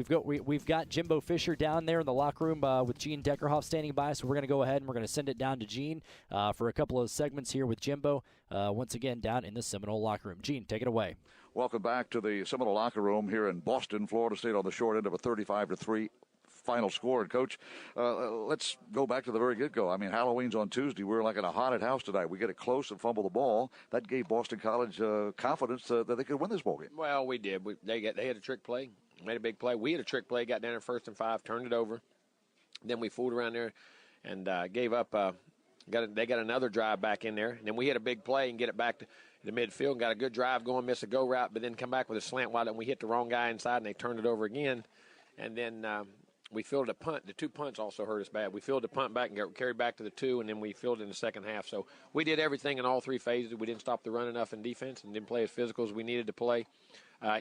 we've got Jimbo Fisher down there in the locker room with Gene Deckerhoff standing by, so we're going to go ahead and we're going to send it down to Gene for a couple of segments here with Jimbo once again down in the Seminole locker room. Gene, take it away. Welcome back to the Seminole locker room here in Boston, Florida State, on the short end of a 35-3 final score. And, Coach, let's go back to the very get-go. I mean, Halloween's on Tuesday. We're like in a haunted house tonight. We get it close and fumble the ball. That gave Boston College confidence that they could win this ball game. Well, we did. They had a trick play, made a big play. We had a trick play, got down at 1st and 5, turned it over. Then we fooled around there and gave up. They got another drive back in there. And then we had a big play and get it back to the midfield and got a good drive going, miss a go route, but then come back with a slant wide, and we hit the wrong guy inside, and they turned it over again. And then we fielded a punt. The 2 punts also hurt us bad. We fielded a punt back and got carried back to the 2, and then we fielded in the second half. So we did everything in all 3 phases. We didn't stop the run enough in defense and didn't play as physical as we needed to play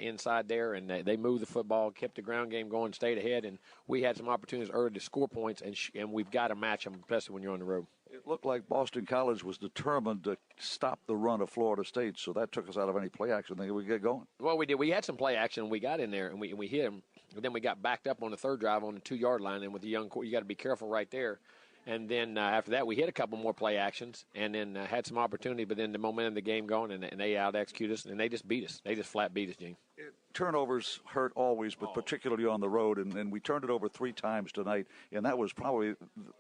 inside there. And they moved the football, kept the ground game going, stayed ahead, and we had some opportunities early to score points, and we've got to match them, especially when you're on the road. It looked like Boston College was determined to stop the run of Florida State, so that took us out of any play action. Then we get going. Well, we did. We had some play action. We got in there, and we hit them. And then we got backed up on the third drive on the 2-yard line, and with the young core, you got to be careful right there. And then after that, we hit a couple more play actions and then had some opportunity, but then the momentum of the game going, and they out-executed us, and they just beat us. They just flat beat us, Gene. Turnovers hurt always, but particularly on the road, and we turned it over 3 times tonight, and that was probably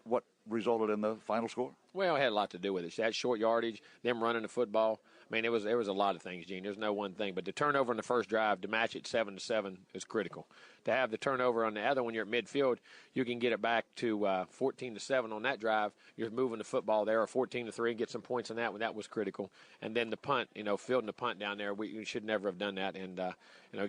what resulted in the final score. Well, it had a lot to do with it. That short yardage, them running the football. I mean, there was a lot of things, Gene. There's no one thing. But the turnover in the first drive to match it 7-7 is critical. To have the turnover on the other when you're at midfield, you can get it back to 14-7 on that drive. You're moving the football there, or 14-3, get some points on that one. That was critical. And then the punt, fielding the punt down there, we should never have done that, and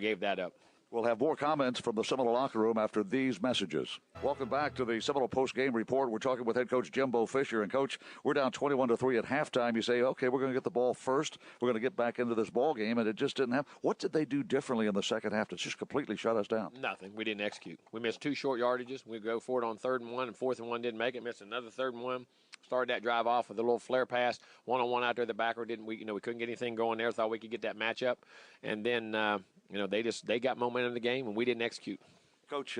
gave that up. We'll have more comments from the Seminole locker room after these messages. Welcome back to the Seminole post-game report. We're talking with head coach Jimbo Fisher. And, Coach, we're down 21-3 at halftime. You say, okay, we're going to get the ball first. We're going to get back into this ball game, and it just didn't happen. What did they do differently in the second half to just completely shut us down? Nothing. We didn't execute. We missed 2 short yardages. We go for it on 3rd and 1, and 4th and 1 didn't make it. Missed another 3rd and 1. Started that drive off with a little flare pass, one-on-one out there the backer. We couldn't get anything going there. Thought we could get that matchup, and then they got momentum in the game, and we didn't execute. Coach,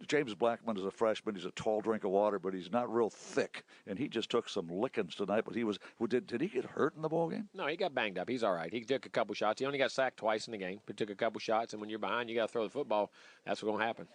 James Blackman is a freshman. He's a tall drink of water, but he's not real thick, and he just took some lickings tonight. But did he get hurt in the ball game? No, he got banged up. He's all right. He took a couple shots. He only got sacked twice in the game. He took a couple shots, and when you're behind, you got to throw the football. That's what's going to happen.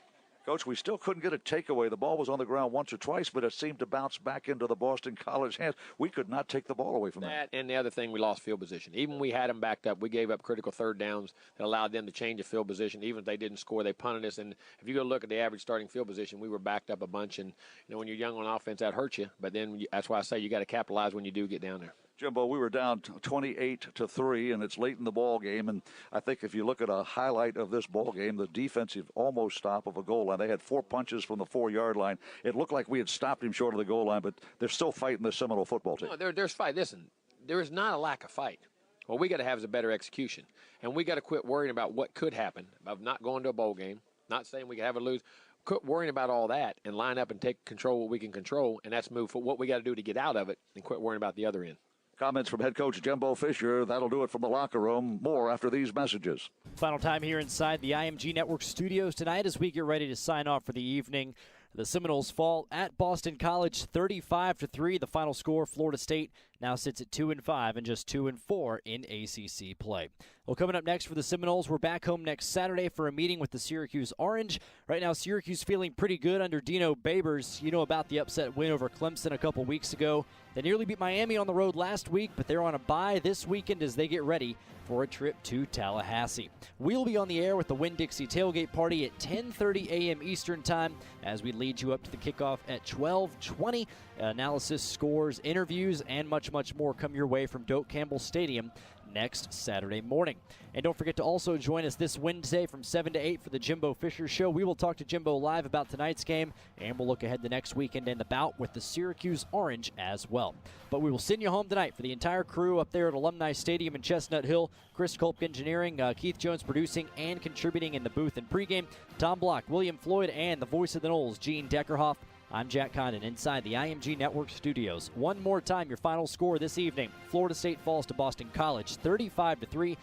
Coach, we still couldn't get a takeaway. The ball was on the ground once or twice, but it seemed to bounce back into the Boston College hands. We could not take the ball away from that. And the other thing, we lost field position. Even when we had them backed up, we gave up critical 3rd downs that allowed them to change the field position. Even if they didn't score, they punted us. And if you go look at the average starting field position, we were backed up a bunch. And, when you're young on offense, that hurts you. But then that's why I say you got to capitalize when you do get down there. Jimbo, we were down 28-3, and it's late in the ball game. And I think if you look at a highlight of this ball game, the defensive almost stop of a goal line. They had 4 punches from the 4-yard line. It looked like we had stopped him short of the goal line, but they're still fighting the Seminole football team. No, there's fight. Listen, there is not a lack of fight. What we got to have is a better execution, and we got to quit worrying about what could happen of not going to a bowl game. Not saying we can have a lose. Quit worrying about all that and line up and take control what we can control, and that's move for what we got to do to get out of it, and quit worrying about the other end. Comments from head coach Jimbo Fisher. That'll do it from the locker room. More after these messages. Final time here inside the IMG Network studios tonight as we get ready to sign off for the evening. The Seminoles fall at Boston College 35-3. The final score, Florida State now sits at 2-5 and just 2-4 in ACC play. Well, coming up next for the Seminoles, we're back home next Saturday for a meeting with the Syracuse Orange. Right now, Syracuse feeling pretty good under Dino Babers. You know about the upset win over Clemson a couple weeks ago. They nearly beat Miami on the road last week, but they're on a bye this weekend as they get ready for a trip to Tallahassee. We'll be on the air with the Winn-Dixie Tailgate Party at 10:30 a.m. Eastern Time as we lead you up to the kickoff at 12:20. Analysis, scores, interviews, and much, much more come your way from Doak Campbell Stadium next Saturday morning. And don't forget to also join us this Wednesday from 7 to 8 for the Jimbo Fisher Show. We will talk to Jimbo live about tonight's game, and we'll look ahead to next weekend and the bout with the Syracuse Orange as well. But we will send you home tonight for the entire crew up there at Alumni Stadium in Chestnut Hill. Chris Kolk engineering, Keith Jones producing and contributing in the booth and pregame. Tom Block, William Floyd, and the voice of the Noles, Gene Deckerhoff. I'm Jack Condon inside the IMG Network studios. One more time, your final score this evening. Florida State falls to Boston College 35-3.